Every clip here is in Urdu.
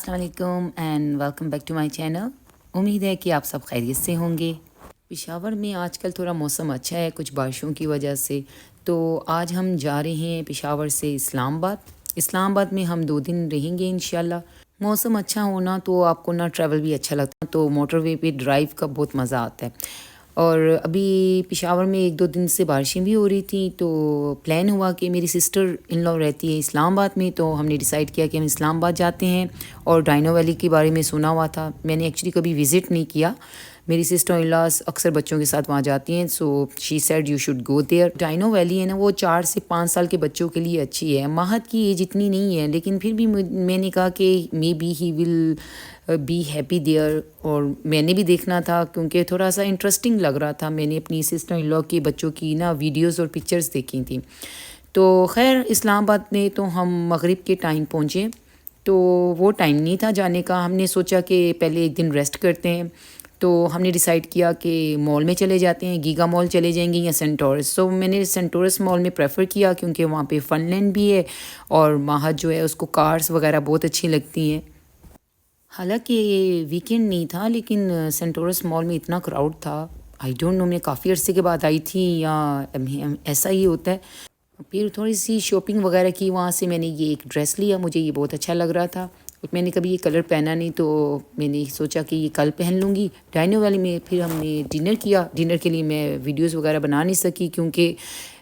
السلام علیکم and welcome back to my channel. امید ہے کہ آپ سب خیریت سے ہوں گے. پشاور میں آج کل تھوڑا موسم اچھا ہے کچھ بارشوں کی وجہ سے. تو آج ہم جا رہے ہیں پشاور سے اسلام آباد. اسلام آباد میں ہم 2 دن رہیں گے انشاءاللہ. موسم اچھا ہونا تو آپ کو نا ٹریول بھی اچھا لگتا ہے, تو موٹر وے پہ ڈرائیو کا بہت مزہ آتا ہے. اور ابھی پشاور میں 1-2 دن سے بارشیں بھی ہو رہی تھیں, تو پلان ہوا کہ میری سسٹر ان لا رہتی ہے اسلام آباد میں, تو ہم نے ڈیسائیڈ کیا کہ ہم اسلام آباد جاتے ہیں. اور ڈائنو ویلی کے بارے میں سنا ہوا تھا, میں نے ایکچولی کبھی وزٹ نہیں کیا. میری سسٹر ان لاس اکثر بچوں کے ساتھ وہاں جاتی ہیں, so she said you should go there. Dino Valley ہے نا, وہ 4 سے 5 سال کے بچوں کے لیے اچھی ہے. ماہد کی ایج اتنی نہیں ہے, لیکن پھر بھی میں نے کہا کہ maybe he will be happy there. اور میں نے بھی دیکھنا تھا کیونکہ تھوڑا سا انٹرسٹنگ لگ رہا تھا. میں نے اپنی سسٹر ان لا کے بچوں کی نا ویڈیوز اور پکچرز دیکھی تھیں. تو خیر اسلام آباد میں تو ہم مغرب کے ٹائم پہنچے, تو وہ ٹائم نہیں تھا جانے کا. ہم نے سوچا کہ پہلے 1 دن ریسٹ کرتے ہیں, تو ہم نے ڈیسائیڈ کیا کہ مال میں چلے جاتے ہیں, گیگا مال چلے جائیں گے یا سینٹورس. سو میں نے سینٹورس مال میں پریفر کیا کیونکہ وہاں پہ فن لینڈ بھی ہے, اور ماہد جو ہے اس کو کارس وغیرہ بہت اچھی لگتی ہیں. حالانکہ یہ ویکینڈ نہیں تھا, لیکن سینٹورس مال میں اتنا کراؤڈ تھا. آئی ڈونٹ نو, میں کافی عرصے کے بعد آئی تھی یا ایسا ہی ہوتا ہے. پھر تھوڑی سی شاپنگ وغیرہ کی وہاں سے. میں نے یہ ایک ڈریس لیا, مجھے یہ بہت اچھا لگ رہا تھا. میں نے کبھی یہ کلر پہنا نہیں, تو میں نے سوچا کہ یہ کل پہن لوں گی. ڈائنو ویلی میں پھر ہم نے ڈنر کیا. ڈنر کے لیے میں ویڈیوز وغیرہ بنا نہیں سکی کیونکہ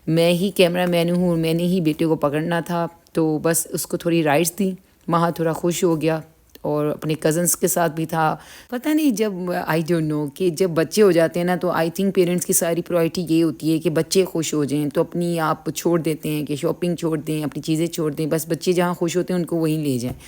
میں ہی کیمرہ مین ہوں, میں نے ہی بیٹے کو پکڑنا تھا, تو بس اس کو تھوڑی رائڈس دیں. وہاں تھوڑا خوش ہو گیا, اور اپنے کزنس کے ساتھ بھی تھا. پتہ نہیں, جب آئی ڈونٹ نو کہ جب بچے ہو جاتے ہیں نا, تو آئی تھنک پیرنٹس کی ساری پرائرٹی یہ ہوتی ہے کہ بچے خوش ہو جائیں, تو اپنی آپ چھوڑ دیتے ہیں کہ شاپنگ چھوڑ دیں, اپنی چیزیں چھوڑ دیں, بس بچے جہاں خوش ہوتے ہیں ان کو وہیں لے جائیں.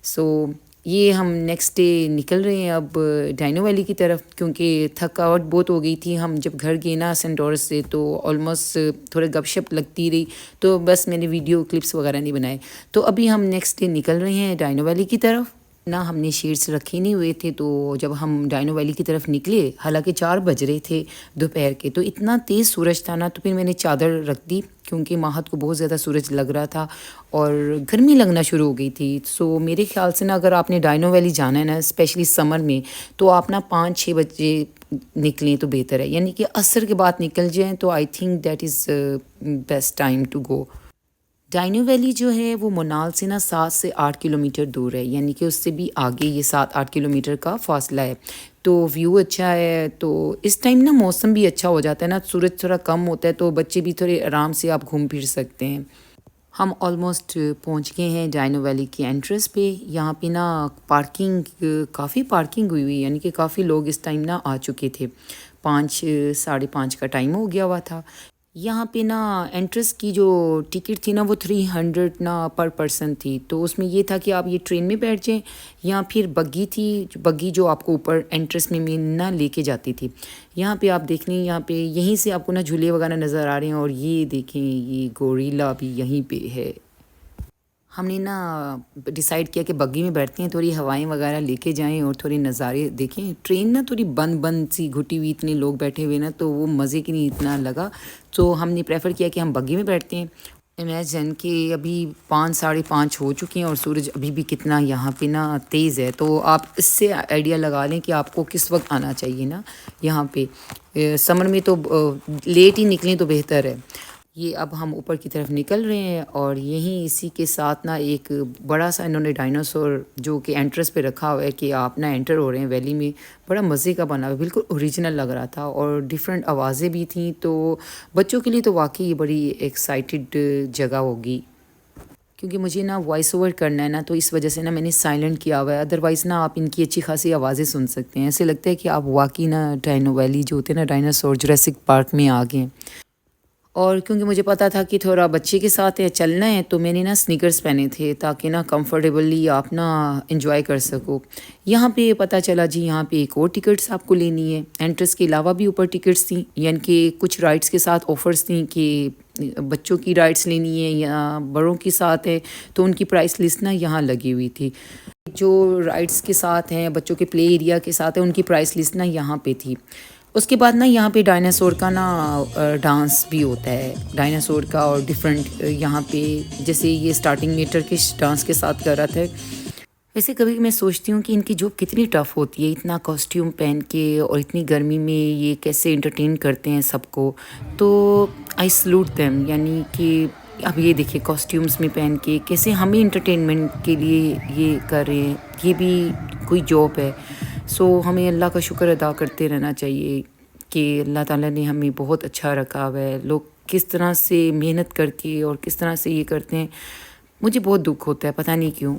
سو یہ ہم نیکسٹ ڈے نکل رہے ہیں اب ڈائنو ویلی کی طرف, کیونکہ تھکاوٹ بہت ہو گئی تھی. ہم جب گھر گئے نا سینٹورس سے, تو آلموسٹ تھوڑے گپ شپ لگتی رہی, تو بس میں نے ویڈیو کلپس وغیرہ نہیں بنائے. تو ابھی ہم نیکسٹ ڈے نکل رہے ہیں ڈائنو ویلی کی طرف. نا ہم نے شیڈس رکھے نہیں ہوئے تھے, تو جب ہم ڈائنو ویلی کی طرف نکلے, حالانکہ 4 بج رہے تھے دوپہر کے, تو اتنا تیز سورج تھا نا, تو پھر میں نے چادر رکھ دی کیونکہ ماہد کو بہت زیادہ سورج لگ رہا تھا اور گرمی لگنا شروع ہو گئی تھی. سو میرے خیال سے نا اگر آپ نے ڈائنو ویلی جانا ہے نا, اسپیشلی سمر میں, تو آپ نا 5-6 بجے نکلیں تو بہتر ہے. یعنی کہ عصر کے بعد نکل جائیں تو I think that is best time to go. Dino Valley جو ہے وہ منال سے نا 7 سے 8 کلومیٹر دور ہے, یعنی کہ اس سے بھی آگے یہ 7-8 کلومیٹر کا فاصلہ ہے. تو ویو اچھا ہے, تو اس ٹائم نا موسم بھی اچھا ہو جاتا ہے نا, سورج تھوڑا کم ہوتا ہے, تو بچے بھی تھوڑے آرام سے آپ گھوم پھر سکتے ہیں. ہم آلموسٹ پہنچ گئے ہیں ڈائنو ویلی کی انٹرنس پہ. یہاں پہ نا پارکنگ کافی پارکنگ ہوئی ہوئی, یعنی کہ کافی لوگ اس ٹائم نا آ چکے تھے. 5-5:30 کا ٹائم ہو گیا ہوا تھا. یہاں پہ نا انٹرنس کی جو ٹکٹ تھی نا, وہ 300 نا پر پرسن تھی. تو اس میں یہ تھا کہ آپ یہ ٹرین میں بیٹھ جائیں, یا پھر بگی تھی, بگی جو آپ کو اوپر انٹرنس میں نا لے کے جاتی تھی. یہاں پہ آپ دیکھ لیں, یہاں پہ یہیں سے آپ کو نا جھولے وغیرہ نظر آ رہے ہیں, اور یہ دیکھیں یہ گوریلا بھی یہیں پہ ہے. ہم نے نا ڈیسائیڈ کیا کہ بگی میں بیٹھتے ہیں, تھوڑی ہوائیں وغیرہ لے کے جائیں اور تھوڑے نظارے دیکھیں. ٹرین نا تھوڑی بند سی گھٹی ہوئی, اتنے لوگ بیٹھے ہوئے نا, تو وہ مزے کی نہیں اتنا لگا. تو ہم نے پریفر کیا کہ ہم بگی میں بیٹھتے ہیں. امیجن کہ ابھی 5-5:30 ہو چکے ہیں, اور سورج ابھی بھی کتنا یہاں پہ نا تیز ہے. تو آپ اس سے آئیڈیا لگا لیں کہ آپ کو کس وقت آنا چاہیے نا یہاں پہ. سمر میں تو لیٹ ہی نکلیں تو بہتر ہے. یہ اب ہم اوپر کی طرف نکل رہے ہیں, اور یہیں اسی کے ساتھ نا ایک بڑا سا انہوں نے ڈائناسور جو کہ انٹرنس پہ رکھا ہوا ہے کہ آپ نا انٹر ہو رہے ہیں ویلی میں. بڑا مزے کا بنا ہوا, بالکل اوریجنل لگ رہا تھا, اور ڈیفرنٹ آوازیں بھی تھیں. تو بچوں کے لیے تو واقعی یہ بڑی ایکسائٹیڈ جگہ ہوگی, کیونکہ مجھے نا وائس اوور کرنا ہے نا, تو اس وجہ سے نا میں نے سائلنٹ کیا ہوا ہے. ادروائز نا آپ ان کی اچھی خاصی آوازیں سن سکتے ہیں. ایسے لگتا ہے کہ آپ واقعی نا ڈائنو ویلی جو ہوتے ہیں نا ڈائناسور جوریسک پارک میں آ گئے. اور کیونکہ مجھے پتا تھا کہ تھوڑا بچے کے ساتھ چلنا ہے, تو میں نے نا سنیکرز پہنے تھے تاکہ نا کمفرٹیبلی آپ نا انجوائے کر سکو. یہاں پہ پتہ چلا جی یہاں پہ ایک اور ٹکٹس آپ کو لینی ہے. انٹرنس کے علاوہ بھی اوپر ٹکٹس تھیں, یعنی کہ کچھ رائڈس کے ساتھ آفرز تھیں کہ بچوں کی رائڈس لینی ہے یا بڑوں کے ساتھ ہے, تو ان کی پرائس لسٹ نا یہاں لگی ہوئی تھی. جو رائڈس کے ساتھ ہیں, بچوں کے پلے ایریا کے ساتھ ہیں, ان کی پرائس لسٹ نا یہاں پہ تھی. اس کے بعد نا یہاں پہ ڈائناسور کا نا ڈانس بھی ہوتا ہے, ڈائناسور کا, اور ڈیفرنٹ یہاں پہ جیسے یہ سٹارٹنگ میں ٹرکش ڈانس کے ساتھ کر رہا تھا. ویسے کبھی میں سوچتی ہوں کہ ان کی جاب کتنی ٹف ہوتی ہے، اتنا کاسٹیوم پہن کے اور اتنی گرمی میں یہ کیسے انٹرٹین کرتے ہیں سب کو. تو آئی سلوٹ دیم، یعنی کہ اب یہ دیکھیں کاسٹیومس میں پہن کے کیسے ہمیں انٹرٹینمنٹ کے لیے یہ کر رہے ہیں. یہ بھی کوئی جاب ہے. سو ہمیں اللہ کا شکر ادا کرتے رہنا چاہیے کہ اللہ تعالیٰ نے ہمیں بہت اچھا رکھا ہوا ہے. لوگ کس طرح سے محنت کر کے اور کس طرح سے یہ کرتے ہیں، مجھے بہت دکھ ہوتا ہے، پتہ نہیں کیوں.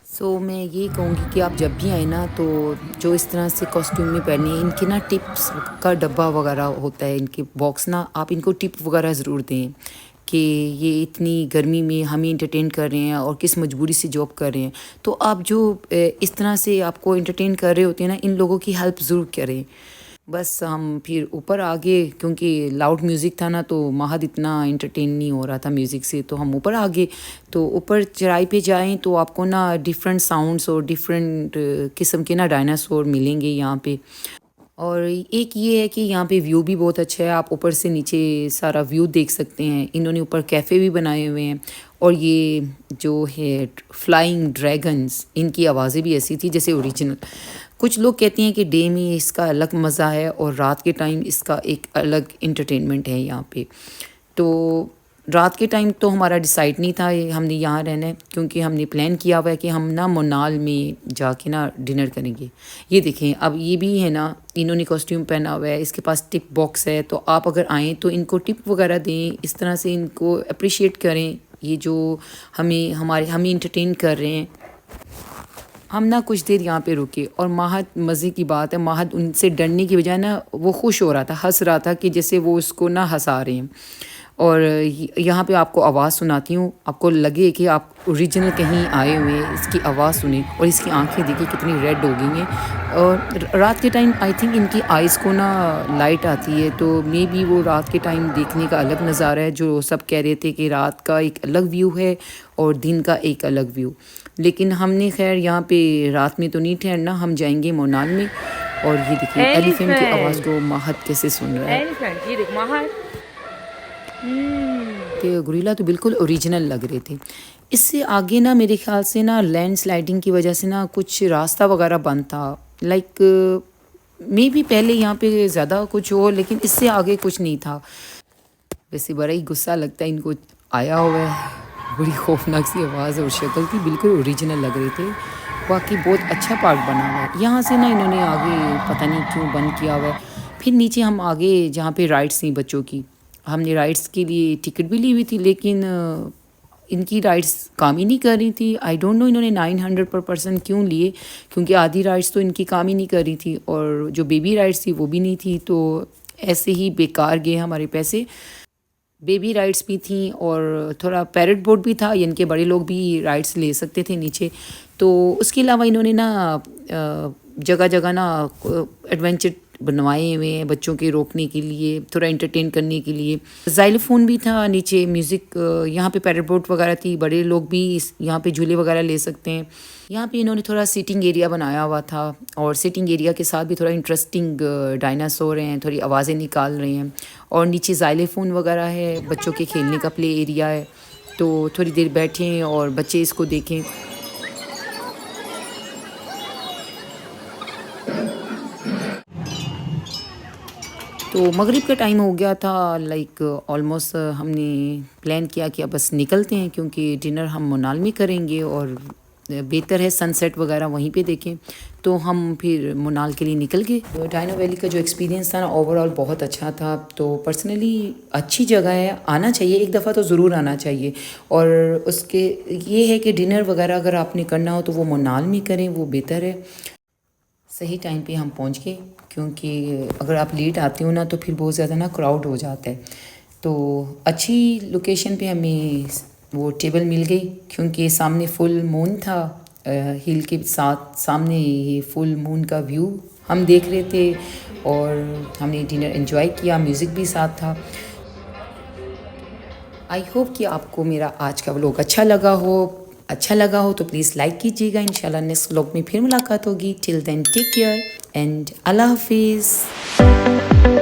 سو میں یہ کہوں گی کہ آپ جب بھی آئیں نا تو جو اس طرح سے کاسٹیوم میں پہنے ہیں، ان کے نا ٹپس کا ڈبہ وغیرہ ہوتا ہے، ان کے باکس نا، آپ ان کو ٹپ وغیرہ ضرور دیں کہ یہ اتنی گرمی میں ہمیں انٹرٹین کر رہے ہیں اور کس مجبوری سے جاب کر رہے ہیں. تو آپ جو اس طرح سے آپ کو انٹرٹین کر رہے ہوتے ہیں نا، ان لوگوں کی ہیلپ ضرور کریں. بس ہم پھر اوپر آگے، کیونکہ لاؤڈ میوزک تھا نا تو مہد اتنا انٹرٹین نہیں ہو رہا تھا میوزک سے، تو ہم اوپر آگے. تو اوپر چڑھائی پہ جائیں تو آپ کو نا ڈیفرنٹ ساؤنڈس اور ڈیفرنٹ قسم کے نا ڈائناسور ملیں گے یہاں پہ. اور ایک یہ ہے کہ یہاں پہ ویو بھی بہت اچھا ہے، آپ اوپر سے نیچے سارا ویو دیکھ سکتے ہیں. انہوں نے اوپر کیفے بھی بنائے ہوئے ہیں. اور یہ جو ہے فلائنگ ڈریگنز، ان کی آوازیں بھی ایسی تھی جیسے اوریجنل. کچھ لوگ کہتے ہیں کہ ڈے میں اس کا الگ مزہ ہے اور رات کے ٹائم اس کا ایک الگ انٹرٹینمنٹ ہے یہاں پہ. تو رات کے ٹائم تو ہمارا ڈیسائیڈ نہیں تھا ہم نے یہاں رہنا ہے، کیونکہ ہم نے پلان کیا ہوا ہے کہ ہم نا منال میں جا کے نا ڈنر کریں گے. یہ دیکھیں اب یہ بھی ہے نا، انہوں نے کاسٹیوم پہنا ہوا ہے، اس کے پاس ٹپ باکس ہے. تو آپ اگر آئیں تو ان کو ٹپ وغیرہ دیں، اس طرح سے ان کو اپریشیٹ کریں، یہ جو ہمیں انٹرٹین کر رہے ہیں. ہم نا کچھ دیر یہاں پہ رکے اور ماہد، مزے کی بات ہے، ماہد ان سے ڈرنے کی بجائے نا وہ خوش ہو رہا تھا، ہنس رہا تھا کہ جیسے وہ اس کو نہ ہنسا رہے ہیں. اور یہاں پہ آپ کو آواز سناتی ہوں، آپ کو لگے کہ آپ اوریجنل کہیں آئے ہوئے ہیں. اس کی آواز سنیں اور اس کی آنکھیں دیکھیں کتنی ریڈ ہو گئی ہیں. اور رات کے ٹائم آئی تھنک ان کی آئز کو نا لائٹ آتی ہے، تو مے بی وہ رات کے ٹائم دیکھنے کا الگ نظارہ ہے. جو سب کہہ رہے تھے کہ رات کا ایک الگ ویو ہے اور دن کا ایک الگ ویو. لیکن ہم نے خیر یہاں پہ رات میں تو نہیں ٹھہرنا، ہم جائیں گے مونال میں. اور یہ دیکھیں ایلیفینٹ کی آواز کو ماہد کیسے سن رہا ہے. ایلیفینٹ، یہ دیکھ ماہر. کہ گوریلا تو بالکل اوریجنل لگ رہے تھے. اس سے آگے نا میرے خیال سے نا لینڈ سلائڈنگ کی وجہ سے نا کچھ راستہ وغیرہ بند تھا. لائک مے بھی پہلے یہاں پہ زیادہ کچھ ہو، لیکن اس سے آگے کچھ نہیں تھا. ویسے بڑا ہی غصہ لگتا ہے ان کو آیا ہوا ہے، بڑی خوفناک سی آواز اور شکل تھی، بالکل اوریجنل لگ رہے تھے. واقعی بہت اچھا پارک بنا ہوا ہے. یہاں سے نا انہوں نے آگے پتہ نہیں کیوں بند کیا ہوا ہے. پھر نیچے ہم آگے جہاں پہ رائڈس تھیں بچوں کی، ہم نے رائڈس کے لیے ٹکٹ بھی لی ہوئی تھی، لیکن ان کی رائڈس کام ہی نہیں کر رہی تھی. آئی ڈونٹ نو انہوں نے 900 پر پرسن کیوں لیے، کیونکہ آدھی رائڈس تو ان کی کام ہی نہیں کر رہی تھی اور جو بیبی رائڈس تھی وہ بھی نہیں تھی. تو ایسے ہی بیکار گئے ہمارے پیسے. بیبی رائڈس بھی تھیں اور تھوڑا پیرٹ بورڈ بھی تھا، یعنی کہ بڑے لوگ بھی رائڈس لے سکتے تھے نیچے. تو اس کے علاوہ انہوں نے نا جگہ جگہ نا ایڈونچر بنوائے ہوئے ہیں بچوں کے روکنے کے لیے، تھوڑا انٹرٹین کرنے کے لیے. زائلوفون بھی تھا نیچے، میوزک، یہاں پہ پیرٹ بورڈ وغیرہ تھی، بڑے لوگ بھی یہاں پہ جھولے وغیرہ لے سکتے ہیں. یہاں پہ انہوں نے تھوڑا سیٹنگ ایریا بنایا ہوا تھا، اور سیٹنگ ایریا کے ساتھ بھی تھوڑا انٹرسٹنگ ڈائناسور ہیں، تھوڑی آوازیں نکال رہے ہیں. اور نیچے زائلوفون وغیرہ ہے، بچوں کے کھیلنے کا پلے ایریا ہے. تو تھوڑی دیر بیٹھیں اور بچے اس کو دیکھیں. تو مغرب کا ٹائم ہو گیا تھا، لائک آلموسٹ ہم نے پلان کیا کہ اب بس نکلتے ہیں، کیونکہ ڈنر ہم منال میں کریں گے اور بہتر ہے سن سیٹ وغیرہ وہیں پہ دیکھیں. تو ہم پھر منال کے لیے نکل گئے. ڈائنو ویلی کا جو ایکسپیرینس تھا نا اوور آل بہت اچھا تھا. تو پرسنلی اچھی جگہ ہے، آنا چاہیے، ایک دفعہ تو ضرور آنا چاہیے. اور اس کے یہ ہے کہ ڈنر وغیرہ اگر آپ نے کرنا ہو تو وہ منال میں کریں، وہ بہتر ہے. صحیح ٹائم پہ ہم پہنچ گئے، کیونکہ اگر آپ لیٹ آتے ہو نا تو پھر بہت زیادہ نا کراؤڈ ہو جاتا ہے. تو اچھی لوکیشن پہ ہمیں وہ ٹیبل مل گئی، کیونکہ سامنے فل مون تھا، ہل کے ساتھ سامنے یہ فل مون کا ویو ہم دیکھ رہے تھے. اور ہم نے ڈنر انجوائے کیا، میوزک بھی ساتھ تھا. آئی ہوپ کہ آپ کو میرا آج کا ولاگ اچھا لگا ہو تو پلیز لائک کیجیے گا. انشاءاللہ نیکسٹ ولاگ میں پھر ملاقات ہوگی. ٹل دین ٹیک کیئر اینڈ اللہ حافظ.